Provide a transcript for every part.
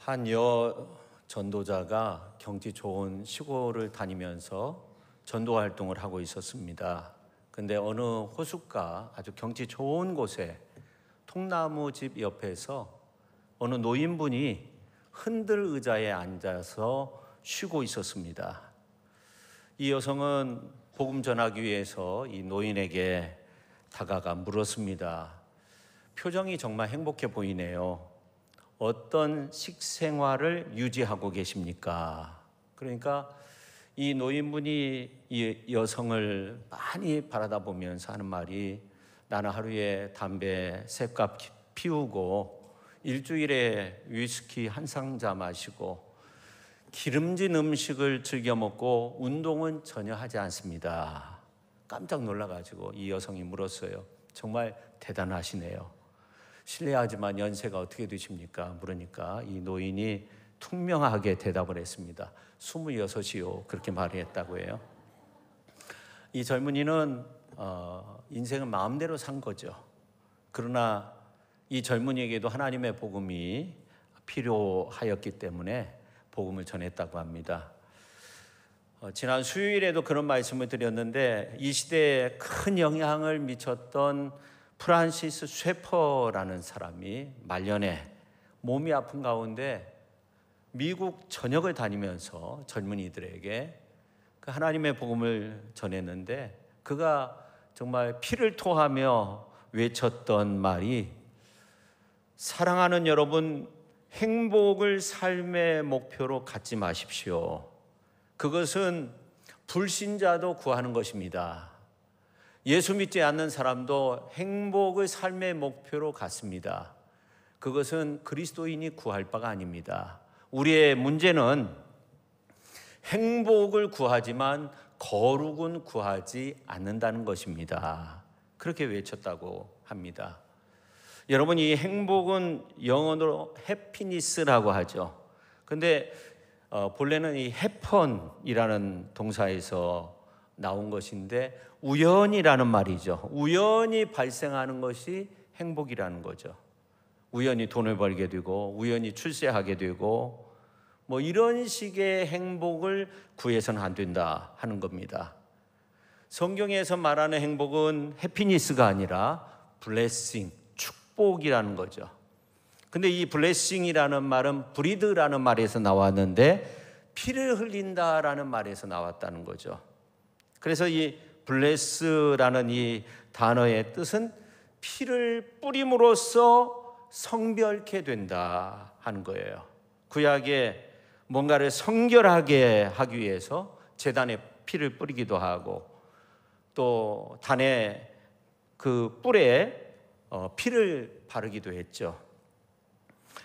한 전도자가 경치 좋은 시골을 다니면서 전도 활동을 하고 있었습니다. 근데 어느 호숫가 아주 경치 좋은 곳에 통나무 집 옆에서 어느 노인분이 흔들 의자에 앉아서 쉬고 있었습니다. 이 여성은 복음 전하기 위해서 이 노인에게 다가가 물었습니다. 표정이 정말 행복해 보이네요. 어떤 식생활을 유지하고 계십니까? 그러니까 이 노인분이 이 여성을 많이 바라다 보면서 하는 말이, 나는 하루에 담배 3갑 피우고 일주일에 위스키 한 상자 마시고 기름진 음식을 즐겨 먹고 운동은 전혀 하지 않습니다. 깜짝 놀라가지고 이 여성이 물었어요. 정말 대단하시네요. 실례하지만 연세가 어떻게 되십니까? 물으니까 이 노인이 투명하게 대답을 했습니다. 26이요. 그렇게 말했다고 해요. 이 젊은이는 인생을 마음대로 산 거죠. 그러나 이 젊은이에게도 하나님의 복음이 필요하였기 때문에 복음을 전했다고 합니다. 지난 수요일에도 그런 말씀을 드렸는데, 이 시대에 큰 영향을 미쳤던 프란시스 쉐퍼라는 사람이 말년에 몸이 아픈 가운데 미국 전역을 다니면서 젊은이들에게 그 하나님의 복음을 전했는데, 그가 정말 피를 토하며 외쳤던 말이, 사랑하는 여러분, 행복을 삶의 목표로 갖지 마십시오. 그것은 불신자도 구하는 것입니다. 예수 믿지 않는 사람도 행복을 삶의 목표로 갖습니다. 그것은 그리스도인이 구할 바가 아닙니다. 우리의 문제는 행복을 구하지만 거룩은 구하지 않는다는 것입니다. 그렇게 외쳤다고 합니다. 여러분, 이 행복은 영어로 해피니스라고 하죠. 근데 본래는 이 해펀이라는 동사에서 나온 것인데, 우연이라는 말이죠. 우연히 발생하는 것이 행복이라는 거죠. 우연히 돈을 벌게 되고 우연히 출세하게 되고 뭐 이런 식의 행복을 구해서는 안 된다 하는 겁니다. 성경에서 말하는 행복은 해피니스가 아니라 블레싱, 축복이라는 거죠. 근데 이 블레싱이라는 말은 브리드라는 말에서 나왔는데 피를 흘린다라는 말에서 나왔다는 거죠. 그래서 이 블레스라는 이 단어의 뜻은 피를 뿌림으로써 성별케 된다 하는 거예요. 구약에 뭔가를 성결하게 하기 위해서 제단에 피를 뿌리기도 하고, 또 단의 그 뿔에 피를 바르기도 했죠.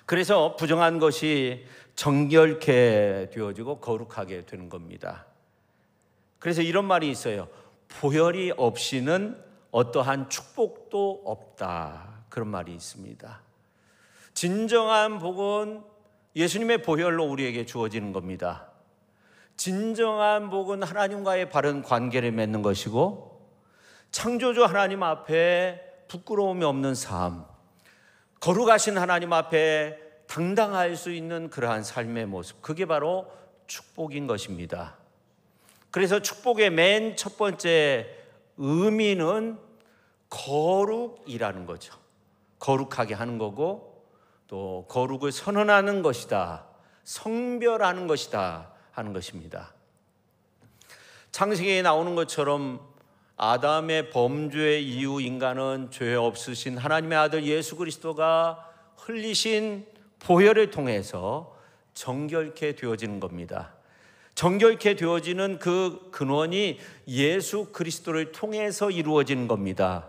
그래서 부정한 것이 정결케 되어지고 거룩하게 되는 겁니다. 그래서 이런 말이 있어요. 보혈이 없이는 어떠한 축복도 없다. 그런 말이 있습니다. 진정한 복은 예수님의 보혈로 우리에게 주어지는 겁니다. 진정한 복은 하나님과의 바른 관계를 맺는 것이고, 창조주 하나님 앞에 부끄러움이 없는 삶, 거룩하신 하나님 앞에 당당할 수 있는 그러한 삶의 모습, 그게 바로 축복인 것입니다. 그래서 축복의 맨 첫 번째 의미는 거룩이라는 거죠. 거룩하게 하는 거고, 또 거룩을 선언하는 것이다, 성별하는 것이다 하는 것입니다. 창세기에 나오는 것처럼 아담의 범죄 이후 인간은 죄 없으신 하나님의 아들 예수 그리스도가 흘리신 보혈을 통해서 정결케 되어지는 겁니다. 정결케 되어지는 그 근원이 예수 그리스도를 통해서 이루어지는 겁니다.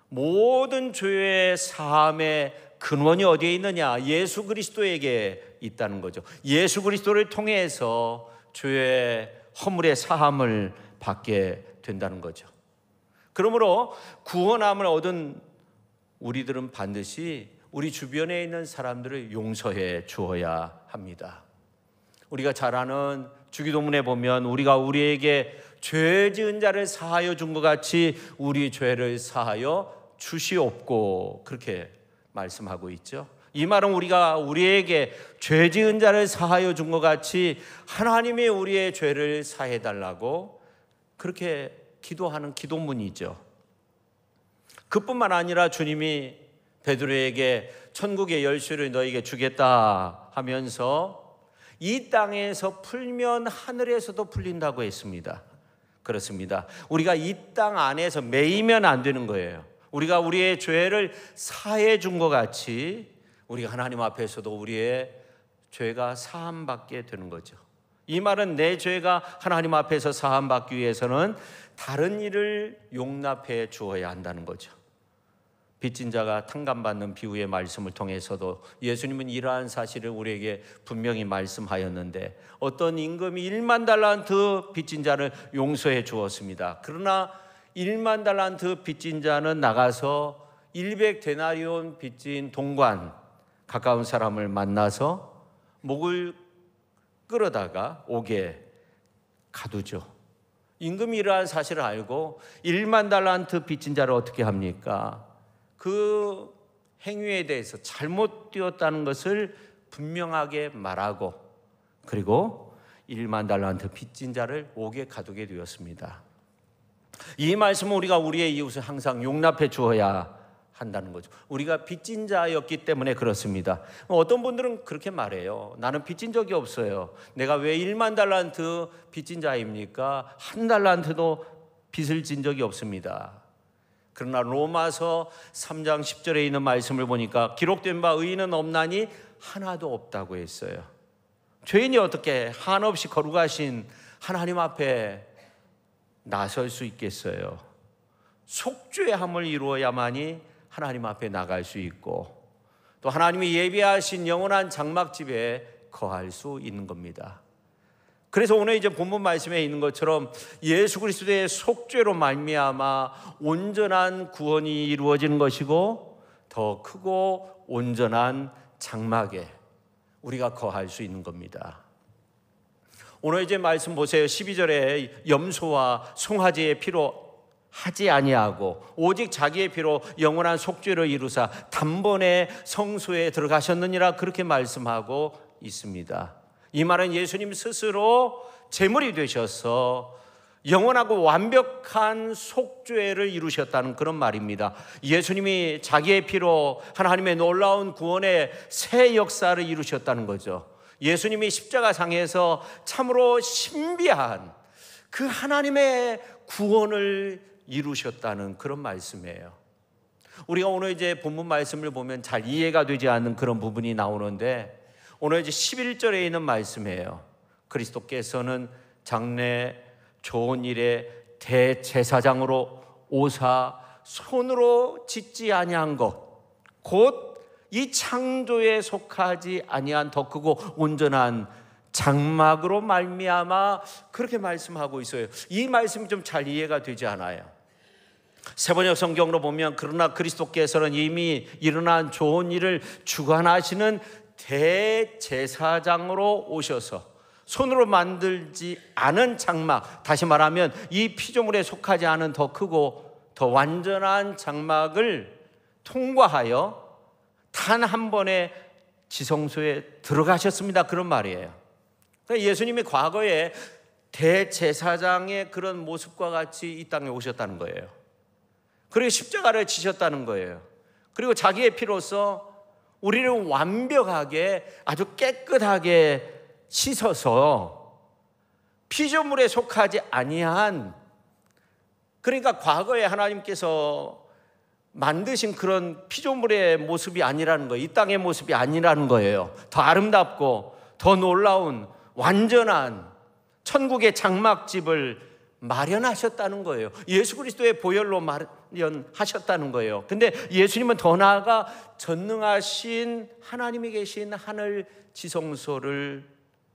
모든 죄의 사함의 근원이 어디에 있느냐? 예수 그리스도에게 있다는 거죠. 예수 그리스도를 통해서 죄의 허물의 사함을 받게 된다는 거죠. 그러므로 구원함을 얻은 우리들은 반드시 우리 주변에 있는 사람들을 용서해 주어야 합니다. 우리가 잘 아는 주기도문에 보면, 우리가 우리에게 죄 지은 자를 사하여 준 것 같이 우리 죄를 사하여 주시옵고, 그렇게 말씀하고 있죠. 이 말은 우리가 우리에게 죄 지은 자를 사하여 준 것 같이 하나님이 우리의 죄를 사해 달라고 그렇게 기도하는 기도문이죠. 그뿐만 아니라 주님이 베드로에게 천국의 열쇠를 너에게 주겠다 하면서 이 땅에서 풀면 하늘에서도 풀린다고 했습니다. 그렇습니다. 우리가 이 땅 안에서 매이면 안 되는 거예요. 우리가 우리의 죄를 사해 준 것 같이 우리가 하나님 앞에서도 우리의 죄가 사함받게 되는 거죠. 이 말은 내 죄가 하나님 앞에서 사함받기 위해서는 다른 일을 용납해 주어야 한다는 거죠. 빚진 자가 탕감받는 비유의 말씀을 통해서도 예수님은 이러한 사실을 우리에게 분명히 말씀하였는데, 어떤 임금이 1만 달란트 빚진 자를 용서해 주었습니다. 그러나 1만 달란트 빚진 자는 나가서 100데나리온 빚진 동관, 가까운 사람을 만나서 목을 끌어다가 옥에 가두죠. 임금이 이러한 사실을 알고 1만 달란트 빚진 자를 어떻게 합니까? 그 행위에 대해서 잘못되었다는 것을 분명하게 말하고, 그리고 1만 달란트 빚진 자를 옥에 가두게 되었습니다. 이 말씀은 우리가 우리의 이웃을 항상 용납해 주어야 한다는 거죠. 우리가 빚진 자였기 때문에 그렇습니다. 어떤 분들은 그렇게 말해요. 나는 빚진 적이 없어요. 내가 왜 1만 달란트 빚진 자입니까? 한 달란트도 빚을 진 적이 없습니다. 그러나 로마서 3장 10절에 있는 말씀을 보니까 기록된 바 의인은 없나니 하나도 없다고 했어요. 죄인이 어떻게 한없이 거룩하신 하나님 앞에 나설 수 있겠어요? 속죄함을 이루어야만이 하나님 앞에 나갈 수 있고, 또 하나님이 예비하신 영원한 장막집에 거할 수 있는 겁니다. 그래서 오늘 이제 본문 말씀에 있는 것처럼 예수 그리스도의 속죄로 말미암아 온전한 구원이 이루어지는 것이고, 더 크고 온전한 장막에 우리가 거할 수 있는 겁니다. 오늘 이제 말씀 보세요. 12절에 염소와 송아지의 피로 하지 아니하고 오직 자기의 피로 영원한 속죄를 이루사 단번에 성소에 들어가셨느니라, 그렇게 말씀하고 있습니다. 이 말은 예수님 스스로 제물이 되셔서 영원하고 완벽한 속죄를 이루셨다는 그런 말입니다. 예수님이 자기의 피로 하나님의 놀라운 구원의 새 역사를 이루셨다는 거죠. 예수님이 십자가상에서 참으로 신비한 그 하나님의 구원을 이루셨다는 그런 말씀이에요. 우리가 오늘 이제 본문 말씀을 보면 잘 이해가 되지 않는 그런 부분이 나오는데, 오늘 이제 11절에 있는 말씀이에요. 그리스도께서는 장래 좋은 일의 대제사장으로 오사 손으로 짓지 아니한 것, 곧 이 창조에 속하지 아니한 더 크고 온전한 장막으로 말미암아, 그렇게 말씀하고 있어요. 이 말씀이 좀 잘 이해가 되지 않아요. 세번역 성경으로 보면, 그러나 그리스도께서는 이미 일어난 좋은 일을 주관하시는 대제사장으로 오셔서 손으로 만들지 않은 장막, 다시 말하면 이 피조물에 속하지 않은 더 크고 더 완전한 장막을 통과하여 단 한 번에 지성소에 들어가셨습니다. 그런 말이에요. 그러니까 예수님이 과거에 대제사장의 그런 모습과 같이 이 땅에 오셨다는 거예요. 그리고 십자가를 지셨다는 거예요. 그리고 자기의 피로써 우리를 완벽하게, 아주 깨끗하게 씻어서 피조물에 속하지 아니한, 그러니까 과거에 하나님께서 만드신 그런 피조물의 모습이 아니라는 거예요. 이 땅의 모습이 아니라는 거예요. 더 아름답고 더 놀라운 완전한 천국의 장막집을 마련하셨다는 거예요. 예수 그리스도의 보혈로 마련하셨다는 거예요. 근데 예수님은 더 나아가 전능하신 하나님이 계신 하늘 지성소를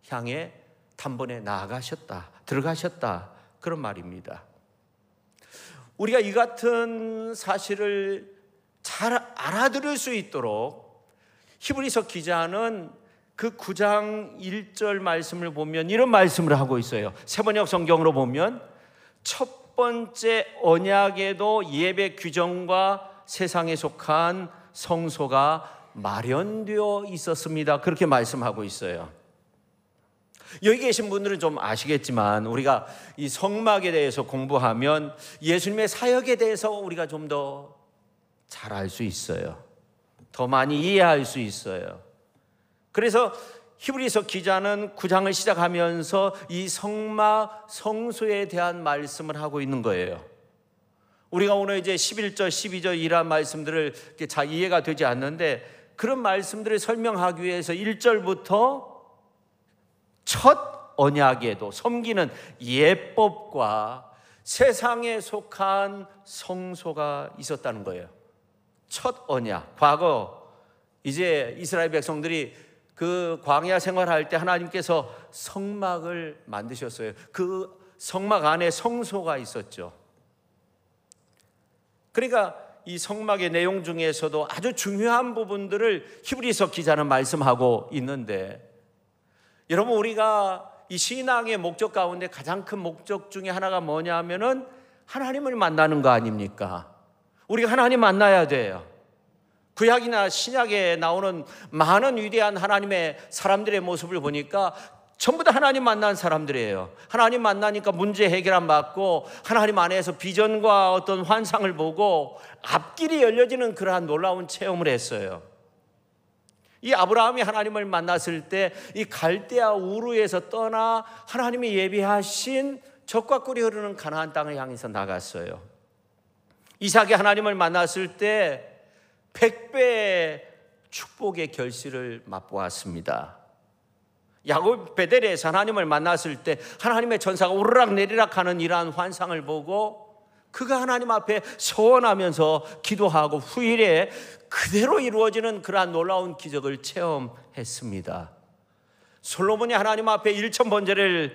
향해 단번에 나아가셨다, 들어가셨다, 그런 말입니다. 우리가 이 같은 사실을 잘 알아들을 수 있도록 히브리서 기자는 그 9장 1절 말씀을 보면 이런 말씀을 하고 있어요. 세번역 성경으로 보면, 첫 번째 언약에도 예배 규정과 세상에 속한 성소가 마련되어 있었습니다. 그렇게 말씀하고 있어요. 여기 계신 분들은 좀 아시겠지만 우리가 이 성막에 대해서 공부하면 예수님의 사역에 대해서 우리가 좀 더 잘 알 수 있어요. 더 많이 이해할 수 있어요. 그래서 히브리서 기자는 9장을 시작하면서 이 성막 성소에 대한 말씀을 하고 있는 거예요. 우리가 오늘 이제 11절 12절 이런 말씀들을 잘 이해가 되지 않는데 그런 말씀들을 설명하기 위해서 1절부터 첫 언약에도 섬기는 예법과 세상에 속한 성소가 있었다는 거예요. 첫 언약, 과거 이제 이스라엘 백성들이 그 광야 생활할 때 하나님께서 성막을 만드셨어요. 그 성막 안에 성소가 있었죠. 그러니까 이 성막의 내용 중에서도 아주 중요한 부분들을 히브리서 기자는 말씀하고 있는데, 여러분 우리가 이 신앙의 목적 가운데 가장 큰 목적 중에 하나가 뭐냐면은 하나님을 만나는 거 아닙니까? 우리가 하나님 만나야 돼요. 구약이나 신약에 나오는 많은 위대한 하나님의 사람들의 모습을 보니까 전부 다 하나님 만난 사람들이에요. 하나님 만나니까 문제 해결 안 받고 하나님 안에서 비전과 어떤 환상을 보고 앞길이 열려지는 그러한 놀라운 체험을 했어요. 이 아브라함이 하나님을 만났을 때 이 갈대아 우르에서 떠나 하나님이 예비하신 젖과 꿀이 흐르는 가나안 땅을 향해서 나갔어요. 이삭이 하나님을 만났을 때 100배의 축복의 결실을 맛보았습니다. 야곱 베델에서 하나님을 만났을 때 하나님의 천사가 오르락 내리락 하는 이러한 환상을 보고 그가 하나님 앞에 서원하면서 기도하고 후일에 그대로 이루어지는 그러한 놀라운 기적을 체험했습니다. 솔로몬이 하나님 앞에 1000번제를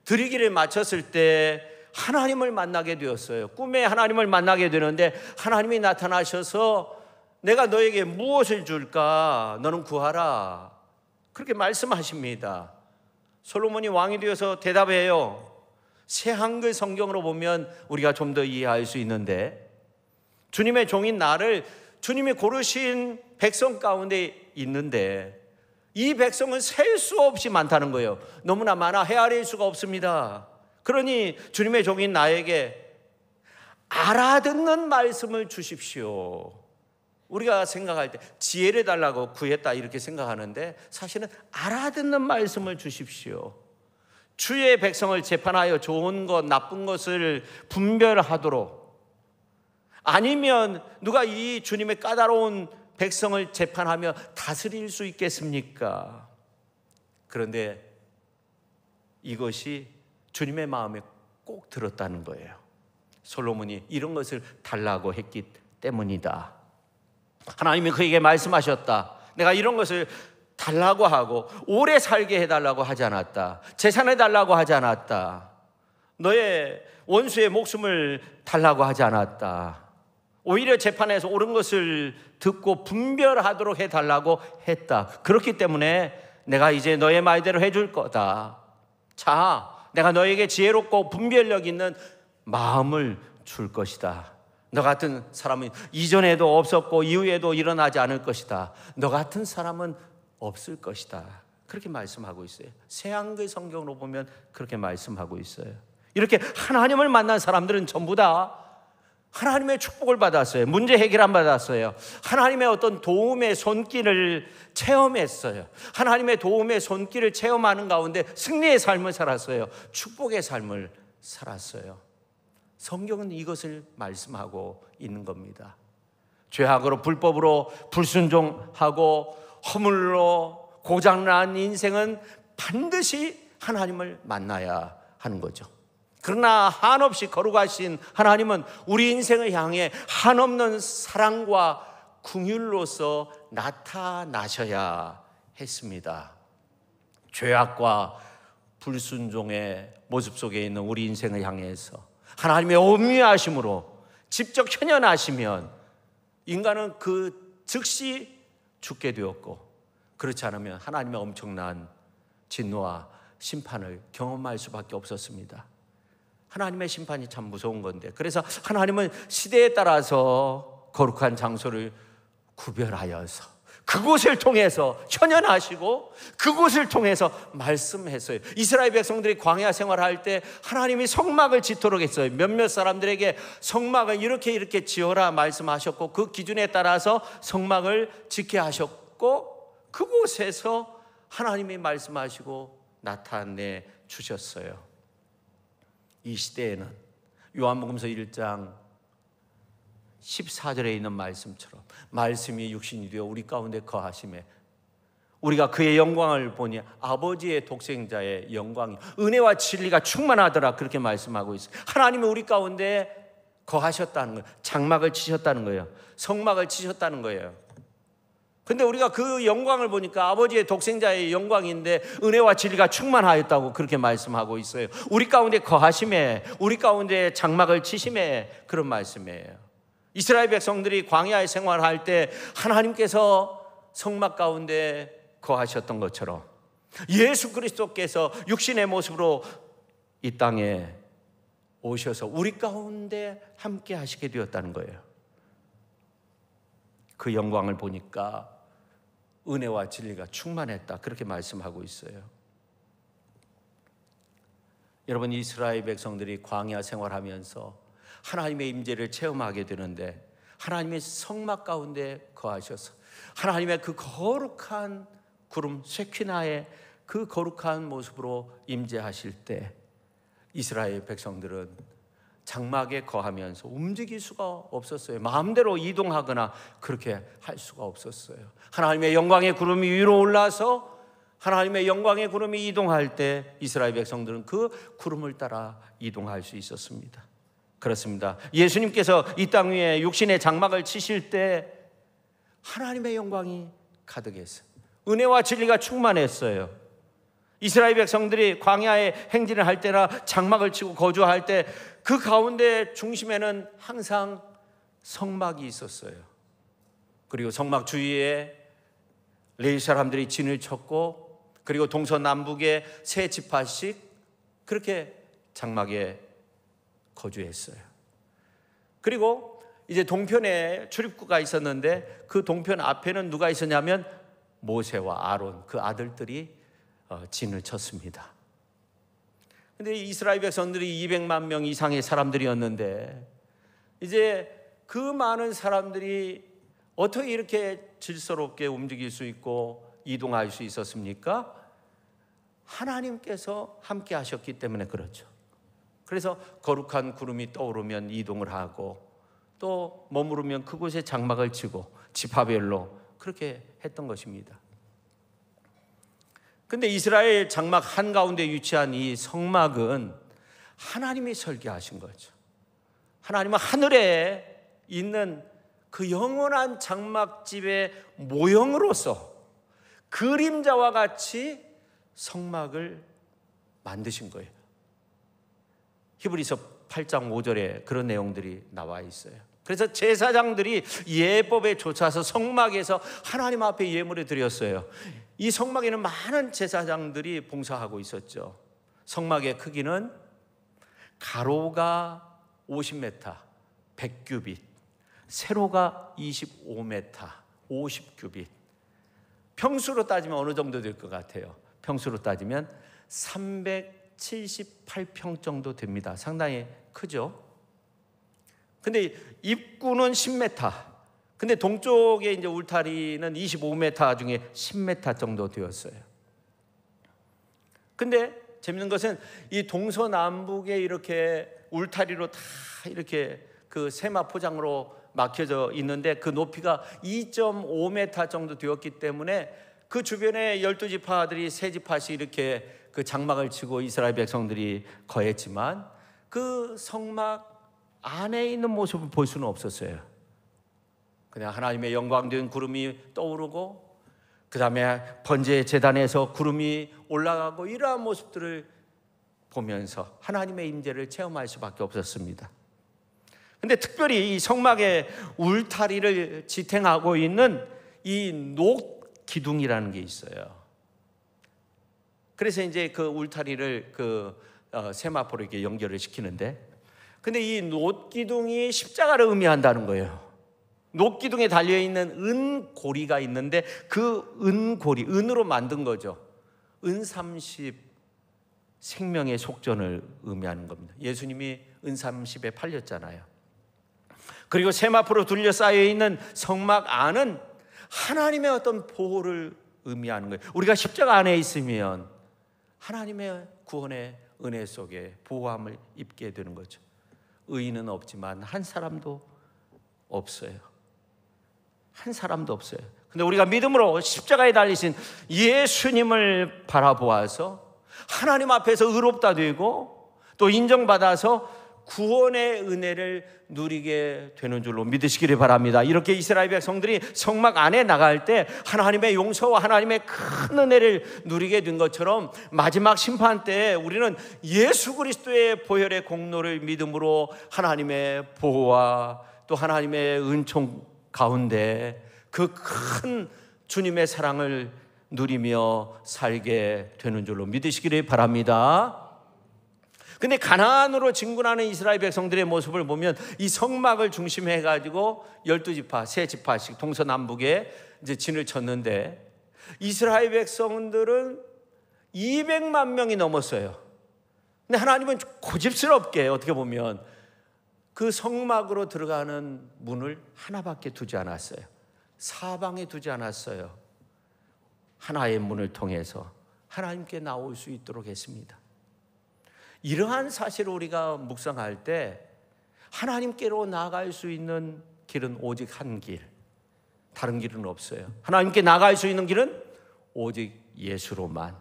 드리기를 마쳤을 때 하나님을 만나게 되었어요. 꿈에 하나님을 만나게 되는데 하나님이 나타나셔서 내가 너에게 무엇을 줄까? 너는 구하라. 그렇게 말씀하십니다. 솔로몬이 왕이 되어서 대답해요. 새 한글 성경으로 보면 우리가 좀 더 이해할 수 있는데, 주님의 종인 나를 주님이 고르신 백성 가운데 있는데 이 백성은 셀 수 없이 많다는 거예요. 너무나 많아 헤아릴 수가 없습니다. 그러니 주님의 종인 나에게 알아듣는 말씀을 주십시오. 우리가 생각할 때 지혜를 달라고 구했다 이렇게 생각하는데 사실은 알아듣는 말씀을 주십시오. 주의 백성을 재판하여 좋은 것 나쁜 것을 분별하도록, 아니면 누가 이 주님의 까다로운 백성을 재판하며 다스릴 수 있겠습니까? 그런데 이것이 주님의 마음에 꼭 들었다는 거예요. 솔로몬이 이런 것을 달라고 했기 때문이다. 하나님이 그에게 말씀하셨다. 내가 이런 것을 달라고 하고 오래 살게 해달라고 하지 않았다. 재산해달라고 하지 않았다. 너의 원수의 목숨을 달라고 하지 않았다. 오히려 재판에서 옳은 것을 듣고 분별하도록 해달라고 했다. 그렇기 때문에 내가 이제 너의 말대로 해줄 거다. 자, 내가 너에게 지혜롭고 분별력 있는 마음을 줄 것이다. 너 같은 사람은 이전에도 없었고 이후에도 일어나지 않을 것이다. 너 같은 사람은 없을 것이다. 그렇게 말씀하고 있어요. 새 한글 성경으로 보면 그렇게 말씀하고 있어요. 이렇게 하나님을 만난 사람들은 전부 다 하나님의 축복을 받았어요. 문제 해결 안 받았어요. 하나님의 어떤 도움의 손길을 체험했어요. 하나님의 도움의 손길을 체험하는 가운데 승리의 삶을 살았어요. 축복의 삶을 살았어요. 성경은 이것을 말씀하고 있는 겁니다. 죄악으로 불법으로 불순종하고 허물로 고장난 인생은 반드시 하나님을 만나야 하는 거죠. 그러나 한없이 거룩하신 하나님은 우리 인생을 향해 한없는 사랑과 긍휼로서 나타나셔야 했습니다. 죄악과 불순종의 모습 속에 있는 우리 인생을 향해서 하나님의 엄미하심으로 직접 현현하시면 인간은 그 즉시 죽게 되었고, 그렇지 않으면 하나님의 엄청난 진노와 심판을 경험할 수밖에 없었습니다. 하나님의 심판이 참 무서운 건데, 그래서 하나님은 시대에 따라서 거룩한 장소를 구별하여서 그곳을 통해서 현현하시고 그곳을 통해서 말씀했어요. 이스라엘 백성들이 광야 생활할 때 하나님이 성막을 짓도록 했어요. 몇몇 사람들에게 성막을 이렇게 지어라 말씀하셨고, 그 기준에 따라서 성막을 짓게 하셨고, 그곳에서 하나님이 말씀하시고 나타내 주셨어요. 이 시대에는 요한복음서 1장 14절에 있는 말씀처럼 말씀이 육신이 되어 우리 가운데 거하심에 우리가 그의 영광을 보니 아버지의 독생자의 영광이 은혜와 진리가 충만하더라, 그렇게 말씀하고 있어요. 하나님이 우리 가운데 거하셨다는 거예요. 장막을 치셨다는 거예요. 성막을 치셨다는 거예요. 근데 우리가 그 영광을 보니까 아버지의 독생자의 영광인데 은혜와 진리가 충만하였다고 그렇게 말씀하고 있어요. 우리 가운데 거하심에, 우리 가운데 장막을 치심에, 그런 말씀이에요. 이스라엘 백성들이 광야의 생활할 때 하나님께서 성막 가운데 거하셨던 것처럼 예수 그리스도께서 육신의 모습으로 이 땅에 오셔서 우리 가운데 함께 하시게 되었다는 거예요. 그 영광을 보니까 은혜와 진리가 충만했다, 그렇게 말씀하고 있어요. 여러분, 이스라엘 백성들이 광야 생활하면서 하나님의 임재를 체험하게 되는데 하나님의 성막 가운데 거하셔서 하나님의 그 거룩한 구름 쉐키나의 그 거룩한 모습으로 임재하실 때 이스라엘 백성들은 장막에 거하면서 움직일 수가 없었어요. 마음대로 이동하거나 그렇게 할 수가 없었어요. 하나님의 영광의 구름이 위로 올라서 하나님의 영광의 구름이 이동할 때 이스라엘 백성들은 그 구름을 따라 이동할 수 있었습니다. 그렇습니다. 예수님께서 이 땅 위에 육신의 장막을 치실 때 하나님의 영광이 가득했어요. 은혜와 진리가 충만했어요. 이스라엘 백성들이 광야에 행진을 할 때나 장막을 치고 거주할 때 그 가운데 중심에는 항상 성막이 있었어요. 그리고 성막 주위에 레위 사람들이 진을 쳤고, 그리고 동서남북에 세 지파씩 그렇게 장막에 거주했어요. 그리고 이제 동편에 출입구가 있었는데 그 동편 앞에는 누가 있었냐면 모세와 아론, 그 아들들이 진을 쳤습니다. 근데 이스라엘 백성들이 200만 명 이상의 사람들이었는데 이제 그 많은 사람들이 어떻게 이렇게 질서롭게 움직일 수 있고 이동할 수 있었습니까? 하나님께서 함께 하셨기 때문에 그렇죠. 그래서 거룩한 구름이 떠오르면 이동을 하고, 또 머무르면 그곳에 장막을 치고 지파별로 그렇게 했던 것입니다. 근데 이스라엘 장막 한가운데 위치한 이 성막은 하나님이 설계하신 거죠. 하나님은 하늘에 있는 그 영원한 장막집의 모형으로서 그림자와 같이 성막을 만드신 거예요. 히브리서 8장 5절에 그런 내용들이 나와 있어요. 그래서 제사장들이 예법에 쫓아서 성막에서 하나님 앞에 예물을 드렸어요. 이 성막에는 많은 제사장들이 봉사하고 있었죠. 성막의 크기는 가로가 50m, 100규빗, 세로가 25m, 50규빗. 평수로 따지면 어느 정도 될 것 같아요? 평수로 따지면 378평 정도 됩니다. 상당히 크죠? 근데 입구는 10m. 근데 동쪽에 이제 울타리는 25m 중에 10m 정도 되었어요. 근데 재밌는 것은 이 동서남북에 이렇게 울타리로 다 이렇게 그 세마포장으로 막혀져 있는데 그 높이가 2.5m 정도 되었기 때문에 그 주변에 12지파들이 세 지파씩 이렇게 그 장막을 치고 이스라엘 백성들이 거했지만 그 성막 안에 있는 모습을 볼 수는 없었어요. 그냥 하나님의 영광된 구름이 떠오르고, 그 다음에 번제 제단에서 구름이 올라가고, 이러한 모습들을 보면서 하나님의 임재를 체험할 수밖에 없었습니다. 근데 특별히 이 성막의 울타리를 지탱하고 있는 이 녹기둥이라는 게 있어요. 그래서 이제 그 울타리를 세마포로 이렇게 연결을 시키는데, 근데 이 녹기둥이 십자가를 의미한다는 거예요. 녹기둥에 달려있는 은고리가 있는데 그 은고리, 은으로 만든 거죠. 은30 생명의 속전을 의미하는 겁니다. 예수님이 은30에 팔렸잖아요. 그리고 세마포로 둘러싸여 있는 성막 안은 하나님의 어떤 보호를 의미하는 거예요. 우리가 십자가 안에 있으면 하나님의 구원의 은혜 속에 보호함을 입게 되는 거죠. 의인은 없지만 한 사람도 없어요. 한 사람도 없어요. 근데 우리가 믿음으로 십자가에 달리신 예수님을 바라보아서 하나님 앞에서 의롭다 되고 또 인정받아서 구원의 은혜를 누리게 되는 줄로 믿으시기를 바랍니다. 이렇게 이스라엘 백성들이 성막 안에 나갈 때 하나님의 용서와 하나님의 큰 은혜를 누리게 된 것처럼 마지막 심판 때 우리는 예수 그리스도의 보혈의 공로를 믿음으로 하나님의 보호와 또 하나님의 은총 가운데 그 큰 주님의 사랑을 누리며 살게 되는 줄로 믿으시기를 바랍니다. 근데 가나안으로 진군하는 이스라엘 백성들의 모습을 보면 이 성막을 중심해 가지고 12지파, 3지파씩 동서남북에 이제 진을 쳤는데 이스라엘 백성들은 200만 명이 넘었어요. 근데 하나님은 고집스럽게 어떻게 보면 그 성막으로 들어가는 문을 하나밖에 두지 않았어요. 사방에 두지 않았어요. 하나의 문을 통해서 하나님께 나올 수 있도록 했습니다. 이러한 사실을 우리가 묵상할 때 하나님께로 나아갈 수 있는 길은 오직 한 길, 다른 길은 없어요. 하나님께 나아갈 수 있는 길은 오직 예수로만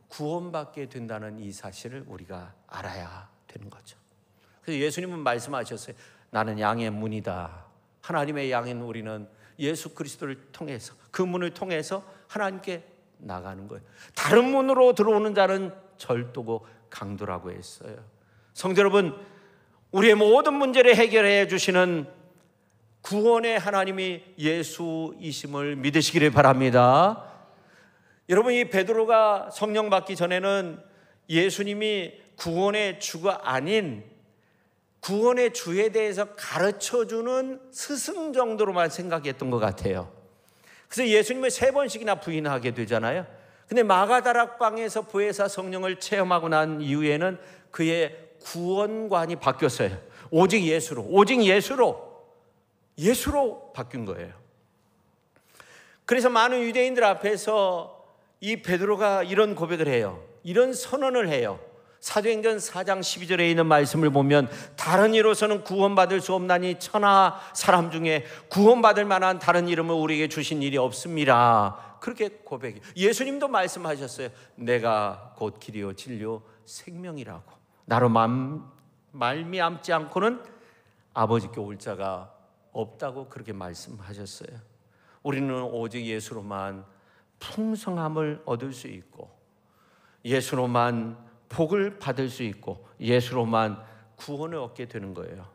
구원받게 된다는 이 사실을 우리가 알아야 되는 거죠. 그래서 예수님은 말씀하셨어요. 나는 양의 문이다. 하나님의 양인 우리는 예수 그리스도를 통해서 그 문을 통해서 하나님께 나가는 거예요. 다른 문으로 들어오는 자는 절도고 강도라고 했어요. 성도 여러분, 우리의 모든 문제를 해결해 주시는 구원의 하나님이 예수이심을 믿으시기를 바랍니다. 여러분, 이 베드로가 성령 받기 전에는 예수님이 구원의 주가 아닌 구원의 주에 대해서 가르쳐주는 스승 정도로만 생각했던 것 같아요. 그래서 예수님을 3번씩이나 부인하게 되잖아요. 근데 마가다락방에서 부회사 성령을 체험하고 난 이후에는 그의 구원관이 바뀌었어요. 오직 예수로 바뀐 거예요. 그래서 많은 유대인들 앞에서 이 베드로가 이런 고백을 해요. 이런 선언을 해요. 사도행전 4장 12절에 있는 말씀을 보면 다른 이로서는 구원받을 수 없나니 천하 사람 중에 구원받을 만한 다른 이름을 우리에게 주신 일이 없습니다. 그렇게 고백해요. 예수님도 말씀하셨어요. 내가 곧 길이요 진리요 생명이라고. 나로 말미암지 않고는 아버지께 올 자가 없다고 그렇게 말씀하셨어요. 우리는 오직 예수로만 풍성함을 얻을 수 있고 예수로만 복을 받을 수 있고 예수로만 구원을 얻게 되는 거예요.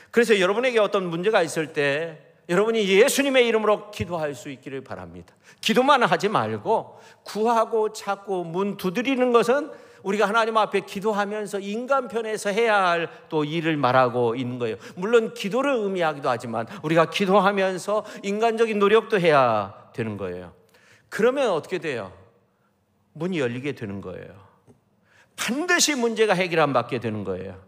그래서 여러분에게 어떤 문제가 있을 때 여러분이 예수님의 이름으로 기도할 수 있기를 바랍니다. 기도만 하지 말고 구하고 찾고 문 두드리는 것은 우리가 하나님 앞에 기도하면서 인간 편에서 해야 할 또 일을 말하고 있는 거예요. 물론 기도를 의미하기도 하지만 우리가 기도하면서 인간적인 노력도 해야 되는 거예요. 그러면 어떻게 돼요? 문이 열리게 되는 거예요. 반드시 문제가 해결 안 받게 되는 거예요.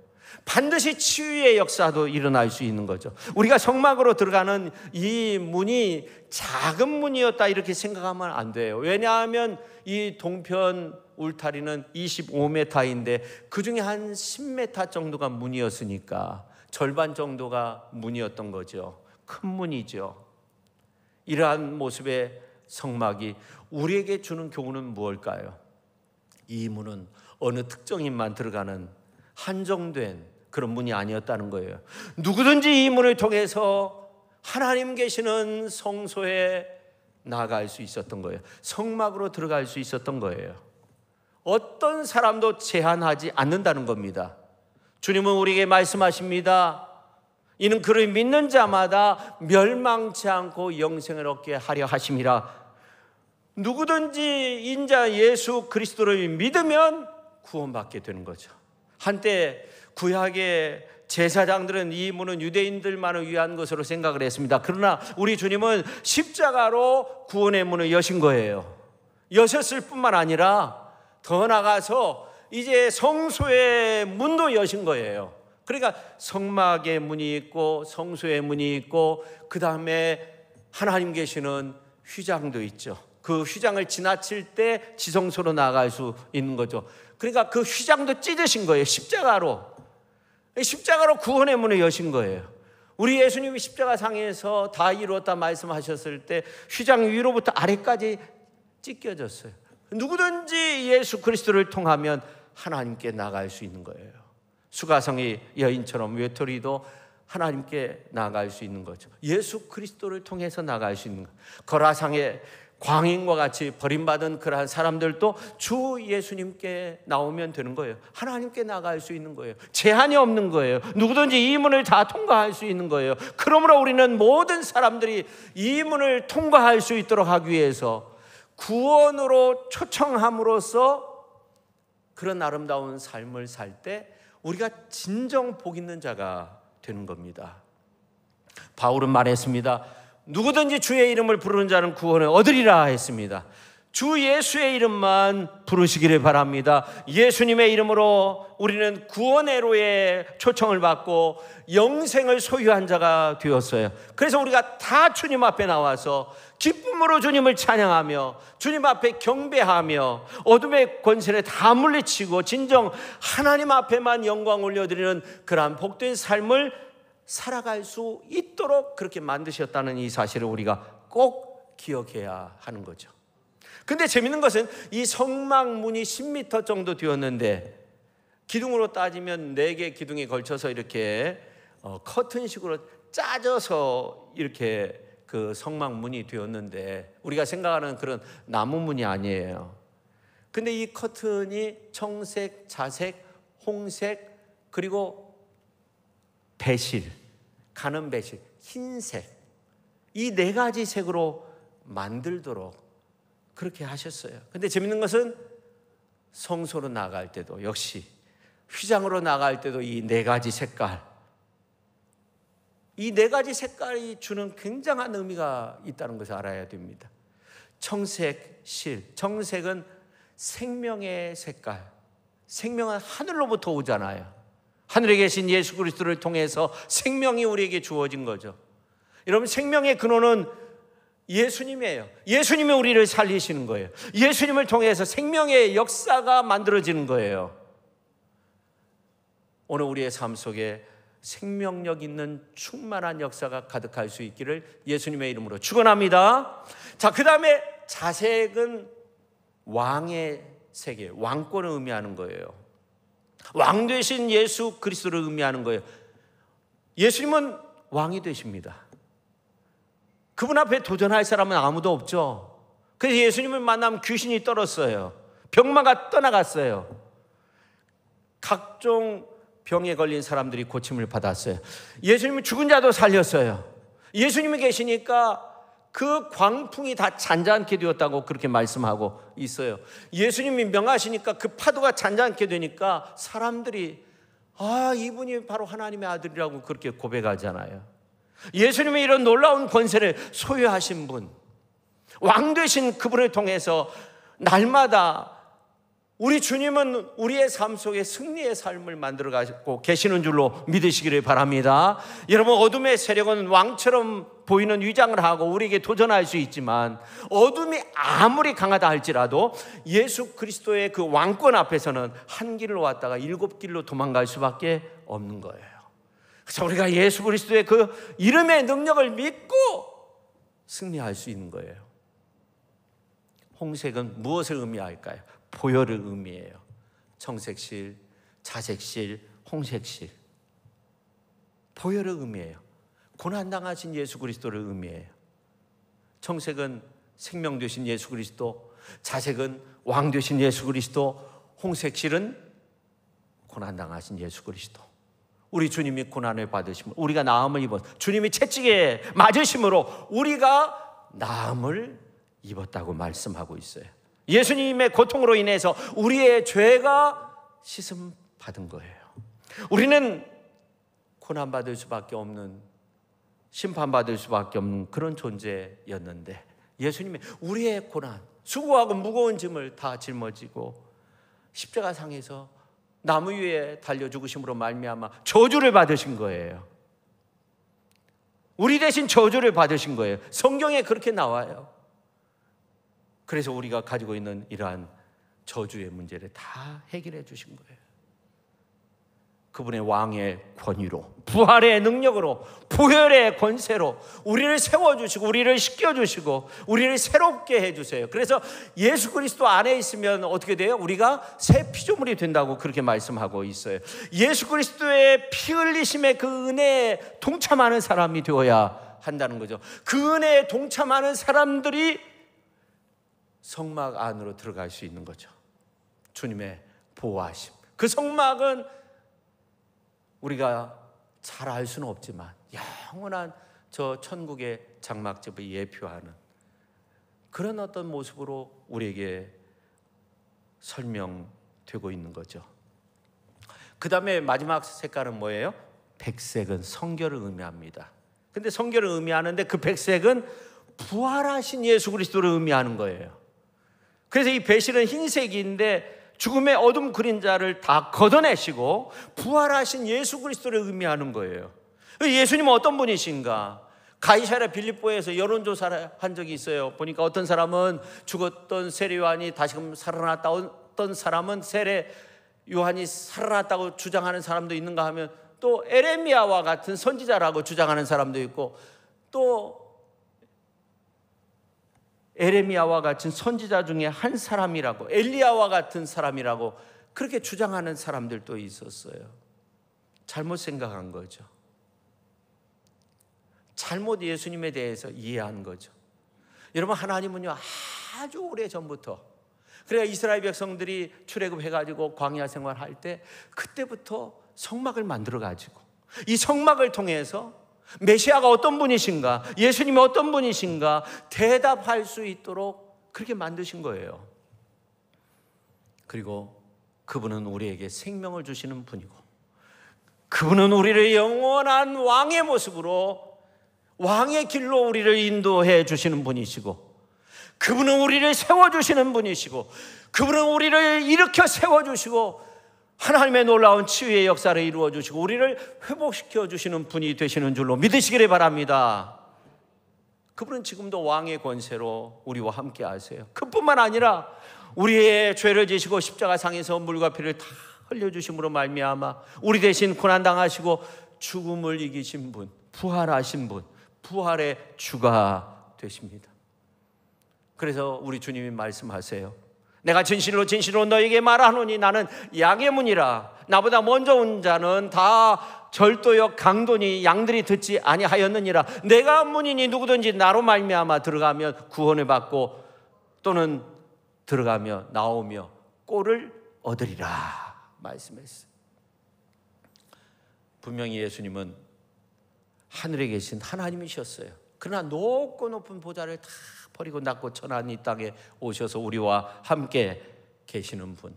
반드시 치유의 역사도 일어날 수 있는 거죠. 우리가 성막으로 들어가는 이 문이 작은 문이었다 이렇게 생각하면 안 돼요. 왜냐하면 이 동편 울타리는 25m인데 그중에 한 10m 정도가 문이었으니까 절반 정도가 문이었던 거죠. 큰 문이죠. 이러한 모습의 성막이 우리에게 주는 교훈은 무엇일까요? 이 문은 어느 특정인만 들어가는 한정된 그런 문이 아니었다는 거예요. 누구든지 이 문을 통해서 하나님 계시는 성소에 나아갈 수 있었던 거예요. 성막으로 들어갈 수 있었던 거예요. 어떤 사람도 제한하지 않는다는 겁니다. 주님은 우리에게 말씀하십니다. 이는 그를 믿는 자마다 멸망치 않고 영생을 얻게 하려 하심이라. 누구든지 인자 예수 그리스도를 믿으면 구원받게 되는 거죠. 한때 구약의 제사장들은 이 문은 유대인들만을 위한 것으로 생각을 했습니다. 그러나 우리 주님은 십자가로 구원의 문을 여신 거예요. 여셨을 뿐만 아니라 더 나아가서 이제 성소의 문도 여신 거예요. 그러니까 성막의 문이 있고 성소의 문이 있고 그 다음에 하나님 계시는 휘장도 있죠. 그 휘장을 지나칠 때 지성소로 나아갈 수 있는 거죠. 그러니까 그 휘장도 찢으신 거예요. 십자가로 구원의 문을 여신 거예요. 우리 예수님이 십자가상에서 다 이루었다 말씀하셨을 때 휘장 위로부터 아래까지 찢겨졌어요. 누구든지 예수 그리스도를 통하면 하나님께 나아갈 수 있는 거예요. 수가성의 여인처럼 외톨이도 하나님께 나아갈 수 있는 거죠. 예수 그리스도를 통해서 나아갈 수 있는 거예요. 거라상의 광인과 같이 버림받은 그러한 사람들도 주 예수님께 나오면 되는 거예요. 하나님께 나아갈 수 있는 거예요. 제한이 없는 거예요. 누구든지 이 문을 다 통과할 수 있는 거예요. 그러므로 우리는 모든 사람들이 이 문을 통과할 수 있도록 하기 위해서 구원으로 초청함으로써 그런 아름다운 삶을 살 때 우리가 진정 복 있는 자가 되는 겁니다. 바울은 말했습니다. 누구든지 주의 이름을 부르는 자는 구원을 얻으리라 했습니다. 주 예수의 이름만 부르시기를 바랍니다. 예수님의 이름으로 우리는 구원의로의 초청을 받고 영생을 소유한 자가 되었어요. 그래서 우리가 다 주님 앞에 나와서 기쁨으로 주님을 찬양하며 주님 앞에 경배하며 어둠의 권세를 다 물리치고 진정 하나님 앞에만 영광 올려드리는 그러한 복된 삶을 살아갈 수 있도록 그렇게 만드셨다는 이 사실을 우리가 꼭 기억해야 하는 거죠. 근데 재밌는 것은 이 성막문이 10m 정도 되었는데 기둥으로 따지면 4개 기둥이 걸쳐서 이렇게 커튼식으로 짜져서 이렇게 그 성막문이 되었는데 우리가 생각하는 그런 나무문이 아니에요. 근데 이 커튼이 청색, 자색, 홍색 그리고 배실, 가는 배실, 흰색 이 4가지 색으로 만들도록 그렇게 하셨어요. 근데 재밌는 것은 성소로 나갈 때도 역시 휘장으로 나갈 때도 이 4가지 색깔 이 4가지 색깔이 주는 굉장한 의미가 있다는 것을 알아야 됩니다. 청색, 실, 청색은 생명의 색깔. 생명은 하늘로부터 오잖아요. 하늘에 계신 예수 그리스도를 통해서 생명이 우리에게 주어진 거죠. 여러분 생명의 근원은 예수님이에요. 예수님이 우리를 살리시는 거예요. 예수님을 통해서 생명의 역사가 만들어지는 거예요. 오늘 우리의 삶 속에 생명력 있는 충만한 역사가 가득할 수 있기를 예수님의 이름으로 축원합니다. 자, 그 다음에 자색은 왕의 세계, 왕권을 의미하는 거예요. 왕 되신 예수 그리스도를 의미하는 거예요. 예수님은 왕이 되십니다. 그분 앞에 도전할 사람은 아무도 없죠. 그래서 예수님을 만나면 귀신이 떨었어요. 병마가 떠나갔어요. 각종 병에 걸린 사람들이 고침을 받았어요. 예수님은 죽은 자도 살렸어요. 예수님이 계시니까 그 광풍이 다 잔잔케 되었다고 그렇게 말씀하고 있어요. 예수님이 명하시니까 그 파도가 잔잔케 되니까 사람들이 이분이 바로 하나님의 아들이라고 그렇게 고백하잖아요. 예수님의 이런 놀라운 권세를 소유하신 분, 왕 되신 그분을 통해서 날마다 우리 주님은 우리의 삶 속에 승리의 삶을 만들어 가고 계시는 줄로 믿으시기를 바랍니다. 여러분 어둠의 세력은 왕처럼 보이는 위장을 하고 우리에게 도전할 수 있지만 어둠이 아무리 강하다 할지라도 예수 그리스도의 그 왕권 앞에서는 한 길로 왔다가 7길로 도망갈 수밖에 없는 거예요. 그래서 우리가 예수 그리스도의 그 이름의 능력을 믿고 승리할 수 있는 거예요. 홍색은 무엇을 의미할까요? 보혈을 의미해요. 청색실, 자색실, 홍색실. 보혈을 의미해요. 고난당하신 예수 그리스도를 의미해요. 청색은 생명 되신 예수 그리스도, 자색은 왕 되신 예수 그리스도, 홍색실은 고난당하신 예수 그리스도. 우리 주님이 고난을 받으심으로 우리가 나음을 입었, 주님이 채찍에 맞으심으로 우리가 나음을 입었다고 말씀하고 있어요. 예수님의 고통으로 인해서 우리의 죄가 씻음 받은 거예요. 우리는 고난받을 수밖에 없는, 심판받을 수밖에 없는 그런 존재였는데, 예수님이 우리의 고난, 수고하고 무거운 짐을 다 짊어지고 십자가상에서 나무 위에 달려 죽으심으로 말미암아 저주를 받으신 거예요. 우리 대신 저주를 받으신 거예요. 성경에 그렇게 나와요. 그래서 우리가 가지고 있는 이러한 저주의 문제를 다 해결해 주신 거예요. 그분의 왕의 권위로, 부활의 능력으로, 부활의 권세로 우리를 세워주시고 우리를 씻겨주시고 우리를 새롭게 해주세요. 그래서 예수 그리스도 안에 있으면 어떻게 돼요? 우리가 새 피조물이 된다고 그렇게 말씀하고 있어요. 예수 그리스도의 피 흘리심의 그 은혜에 동참하는 사람이 되어야 한다는 거죠. 그 은혜에 동참하는 사람들이 성막 안으로 들어갈 수 있는 거죠. 주님의 보호하심. 그 성막은 우리가 잘 알 수는 없지만 영원한 저 천국의 장막집을 예표하는 그런 어떤 모습으로 우리에게 설명되고 있는 거죠. 그 다음에 마지막 색깔은 뭐예요? 백색은 성결을 의미합니다. 근데 성결을 의미하는데 그 백색은 부활하신 예수 그리스도를 의미하는 거예요. 그래서 이 배실은 흰색인데 죽음의 어둠 그림자를 다 걷어내시고 부활하신 예수 그리스도를 의미하는 거예요. 예수님은 어떤 분이신가? 가이사랴 빌립보에서 여론조사를 한 적이 있어요. 보니까 어떤 사람은 죽었던 세례 요한이 다시금 살아났다, 어떤 사람은 세례 요한이 살아났다고 주장하는 사람도 있는가 하면 또 에레미야와 같은 선지자라고 주장하는 사람도 있고, 또 에레미야와 같은 선지자 중에 한 사람이라고, 엘리야와 같은 사람이라고 그렇게 주장하는 사람들도 있었어요. 잘못 생각한 거죠. 잘못 예수님에 대해서 이해한 거죠. 여러분, 하나님은요 아주 오래전부터, 그래야 이스라엘 백성들이 출애굽해가지고 광야 생활할 때 그때부터 성막을 만들어가지고 이 성막을 통해서 메시아가 어떤 분이신가, 예수님이 어떤 분이신가 대답할 수 있도록 그렇게 만드신 거예요. 그리고 그분은 우리에게 생명을 주시는 분이고, 그분은 우리를 영원한 왕의 모습으로 왕의 길로 우리를 인도해 주시는 분이시고, 그분은 우리를 세워주시는 분이시고, 그분은 우리를 일으켜 세워주시고 하나님의 놀라운 치유의 역사를 이루어 주시고 우리를 회복시켜 주시는 분이 되시는 줄로 믿으시기를 바랍니다. 그분은 지금도 왕의 권세로 우리와 함께 하세요. 그뿐만 아니라 우리의 죄를 지시고 십자가상에서 물과 피를 다 흘려주심으로 말미암아 우리 대신 고난당하시고 죽음을 이기신 분, 부활하신 분, 부활의 주가 되십니다. 그래서 우리 주님이 말씀하세요. 내가 진실로 진실로 너에게 말하노니 나는 양의 문이라. 나보다 먼저 온 자는 다 절도역 강도니 양들이 듣지 아니하였느니라. 내가 문이니 누구든지 나로 말미암아 들어가면 구원을 받고 또는 들어가며 나오며 꼴을 얻으리라 말씀했어요. 분명히 예수님은 하늘에 계신 하나님이셨어요. 그러나 높고 높은 보좌를 다 버리고 낮고 천한 이 땅에 오셔서 우리와 함께 계시는 분,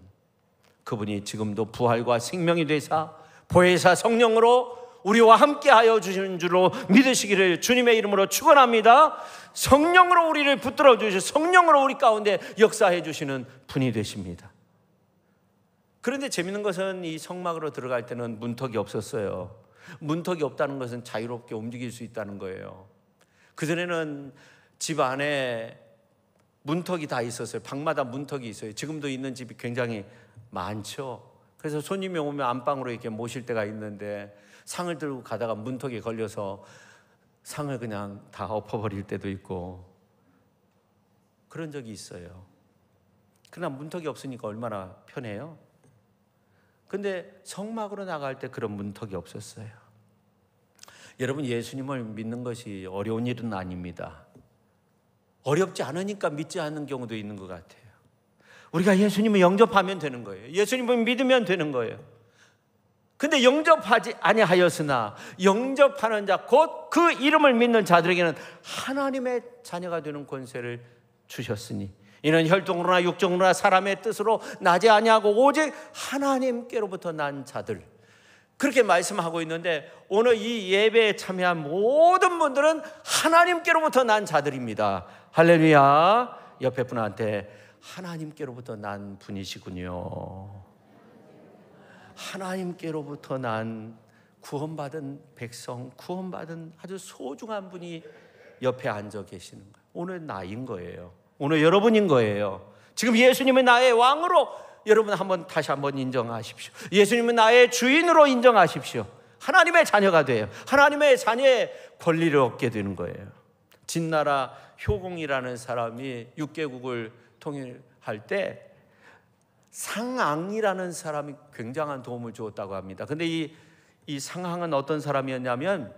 그분이 지금도 부활과 생명이 되사 보혜사 성령으로 우리와 함께하여 주시는 줄로 믿으시기를 주님의 이름으로 축원합니다. 성령으로 우리를 붙들어 주시고 성령으로 우리 가운데 역사해 주시는 분이 되십니다. 그런데 재밌는 것은 이 성막으로 들어갈 때는 문턱이 없었어요. 문턱이 없다는 것은 자유롭게 움직일 수 있다는 거예요. 그전에는 집 안에 문턱이 다 있었어요. 방마다 문턱이 있어요. 지금도 있는 집이 굉장히 많죠. 그래서 손님이 오면 안방으로 이렇게 모실 때가 있는데 상을 들고 가다가 문턱에 걸려서 상을 그냥 다 엎어버릴 때도 있고 그런 적이 있어요. 그러나 문턱이 없으니까 얼마나 편해요. 근데 성막으로 나갈 때 그런 문턱이 없었어요. 여러분, 예수님을 믿는 것이 어려운 일은 아닙니다. 어렵지 않으니까 믿지 않는 경우도 있는 것 같아요. 우리가 예수님을 영접하면 되는 거예요. 예수님을 믿으면 되는 거예요. 근데 영접하지 아니하였으나 영접하는 자 곧 그 이름을 믿는 자들에게는 하나님의 자녀가 되는 권세를 주셨으니 이는 혈통으로나 육정으로나 사람의 뜻으로 나지 아니하고 오직 하나님께로부터 난 자들, 그렇게 말씀하고 있는데 오늘 이 예배에 참여한 모든 분들은 하나님께로부터 난 자들입니다. 할렐루야. 옆에 분한테 하나님께로부터 난 분이시군요. 하나님께로부터 난 구원받은 백성, 구원받은 아주 소중한 분이 옆에 앉아 계시는 거예요. 오늘 나인 거예요. 오늘 여러분인 거예요. 지금 예수님은 나의 왕으로 여러분 다시 한번 인정하십시오. 예수님은 나의 주인으로 인정하십시오. 하나님의 자녀가 돼요. 하나님의 자녀의 권리를 얻게 되는 거예요. 진나라 효공이라는 사람이 6개국을 통일할 때 상앙이라는 사람이 굉장한 도움을 주었다고 합니다. 근데 이 상항은 어떤 사람이었냐면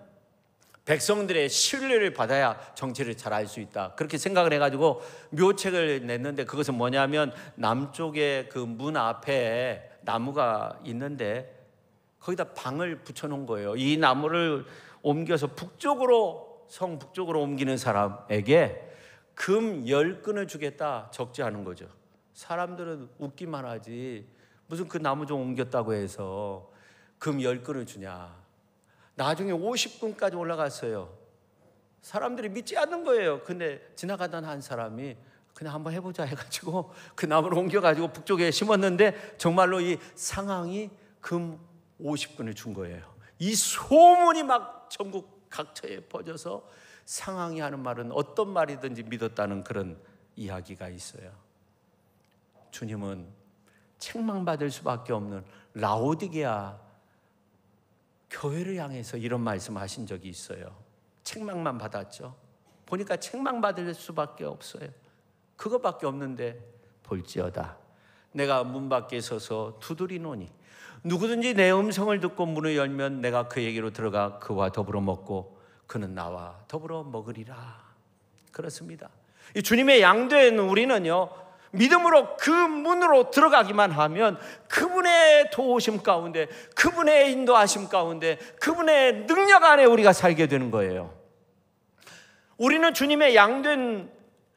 백성들의 신뢰를 받아야 정치를 잘 알 수 있다, 그렇게 생각을 해가지고 묘책을 냈는데, 그것은 뭐냐면 남쪽에 그 문 앞에 나무가 있는데 거기다 방을 붙여놓은 거예요. 이 나무를 옮겨서 성 북쪽으로 옮기는 사람에게 금 10근을 주겠다, 적재하는 거죠. 사람들은 웃기만 하지 무슨 그 나무 좀 옮겼다고 해서 금 10근을 주냐. 나중에 50근까지 올라갔어요. 사람들이 믿지 않는 거예요. 근데 지나가던 한 사람이 그냥 한번 해보자 해가지고 그 나무를 옮겨가지고 북쪽에 심었는데 정말로 이 상항이 금 50근을 준 거예요. 이 소문이 막 전국 각처에 퍼져서 상항이 하는 말은 어떤 말이든지 믿었다는 그런 이야기가 있어요. 주님은 책망받을 수밖에 없는 라오디게아 교회를 향해서 이런 말씀하신 적이 있어요. 책망만 받았죠. 보니까 책망받을 수밖에 없어요. 그것밖에 없는데 볼지어다 내가 문 밖에 서서 두드리노니 누구든지 내 음성을 듣고 문을 열면 내가 그에게로 들어가 그와 더불어 먹고 그는 나와 더불어 먹으리라. 그렇습니다. 이 주님의 양된 우리는요, 믿음으로 그 문으로 들어가기만 하면 그분의 도우심 가운데, 그분의 인도하심 가운데, 그분의 능력 안에 우리가 살게 되는 거예요. 우리는 주님의 양된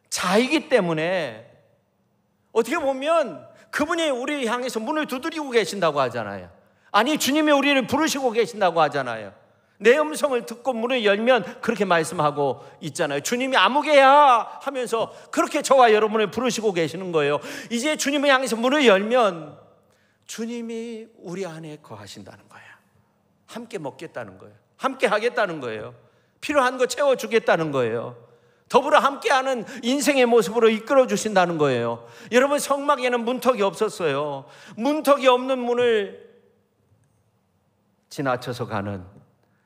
자이기 때문에 어떻게 보면 그분이 우리 향해서 문을 두드리고 계신다고 하잖아요. 아니, 주님이 우리를 부르시고 계신다고 하잖아요. 내 음성을 듣고 문을 열면 그렇게 말씀하고 있잖아요. 주님이 아무개야 하면서 그렇게 저와 여러분을 부르시고 계시는 거예요. 이제 주님을 향해서 문을 열면 주님이 우리 안에 거하신다는 거예요. 함께 먹겠다는 거예요. 함께 하겠다는 거예요. 필요한 거 채워주겠다는 거예요. 더불어 함께하는 인생의 모습으로 이끌어 주신다는 거예요. 여러분, 성막에는 문턱이 없었어요. 문턱이 없는 문을 지나쳐서 가는,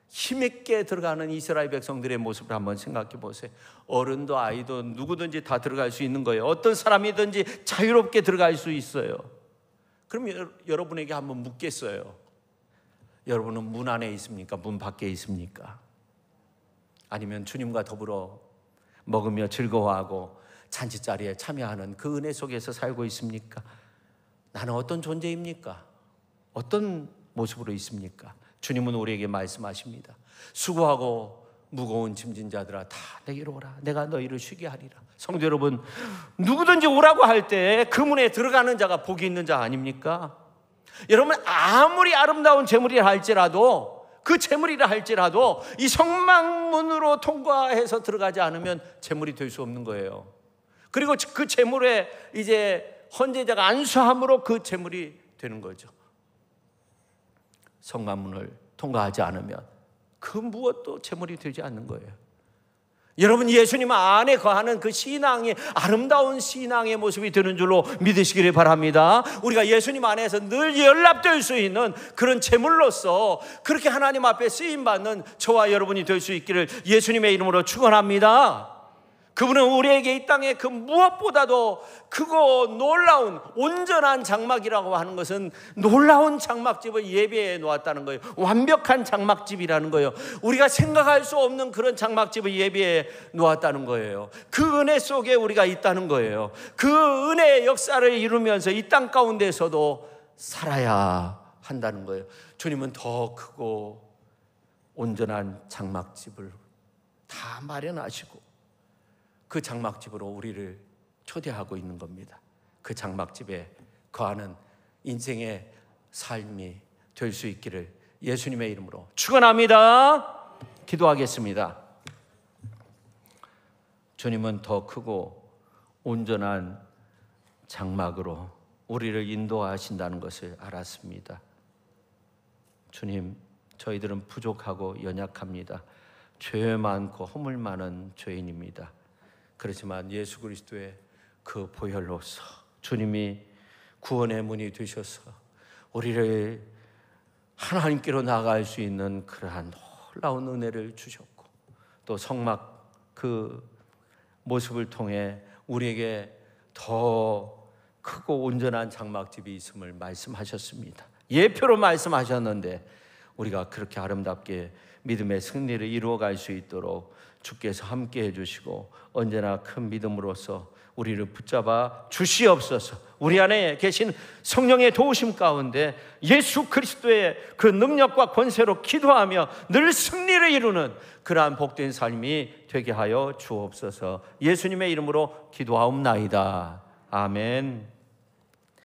힘있게 들어가는 이스라엘 백성들의 모습을 한번 생각해 보세요. 어른도 아이도 누구든지 다 들어갈 수 있는 거예요. 어떤 사람이든지 자유롭게 들어갈 수 있어요. 그럼 여러분에게 한번 묻겠어요. 여러분은 문 안에 있습니까? 문 밖에 있습니까? 아니면 주님과 더불어 먹으며 즐거워하고 잔치자리에 참여하는 그 은혜 속에서 살고 있습니까? 나는 어떤 존재입니까? 어떤 모습으로 있습니까? 주님은 우리에게 말씀하십니다. 수고하고 무거운 짐진 자들아 다 내게로 오라. 내가 너희를 쉬게 하리라. 성도 여러분, 누구든지 오라고 할 때 그 문에 들어가는 자가 복이 있는 자 아닙니까? 여러분, 아무리 아름다운 재물이라 할지라도, 그 재물이라 할지라도 이 성막문으로 통과해서 들어가지 않으면 재물이 될 수 없는 거예요. 그리고 그 재물에 이제 헌제자가 안수함으로 그 재물이 되는 거죠. 성막문을 통과하지 않으면 그 무엇도 재물이 되지 않는 거예요. 여러분, 예수님 안에 거하는 그 신앙이 아름다운 신앙의 모습이 되는 줄로 믿으시기를 바랍니다. 우리가 예수님 안에서 늘 연락될 수 있는 그런 재물로서 그렇게 하나님 앞에 쓰임받는 저와 여러분이 될 수 있기를 예수님의 이름으로 축원합니다. 그분은 우리에게 이 땅에 그 무엇보다도 크고 놀라운 온전한 장막이라고 하는 것은 놀라운 장막집을 예배해 놓았다는 거예요. 완벽한 장막집이라는 거예요. 우리가 생각할 수 없는 그런 장막집을 예배해 놓았다는 거예요. 그 은혜 속에 우리가 있다는 거예요. 그 은혜의 역사를 이루면서 이 땅 가운데서도 살아야 한다는 거예요. 주님은 더 크고 온전한 장막집을 다 마련하시고 그 장막집으로 우리를 초대하고 있는 겁니다. 그 장막집에 거하는 인생의 삶이 될 수 있기를 예수님의 이름으로 축원합니다. 기도하겠습니다. 주님은 더 크고 온전한 장막으로 우리를 인도하신다는 것을 알았습니다. 주님, 저희들은 부족하고 연약합니다. 죄 많고 허물 많은 죄인입니다. 그렇지만 예수 그리스도의 그 보혈로서 주님이 구원의 문이 되셔서 우리를 하나님께로 나아갈 수 있는 그러한 놀라운 은혜를 주셨고, 또 성막 그 모습을 통해 우리에게 더 크고 온전한 장막집이 있음을 말씀하셨습니다. 예표로 말씀하셨는데 우리가 그렇게 아름답게 믿음의 승리를 이루어갈 수 있도록 주께서 함께 해주시고 언제나 큰 믿음으로서 우리를 붙잡아 주시옵소서. 우리 안에 계신 성령의 도우심 가운데 예수 그리스도의 그 능력과 권세로 기도하며 늘 승리를 이루는 그러한 복된 삶이 되게 하여 주옵소서. 예수님의 이름으로 기도하옵나이다. 아멘.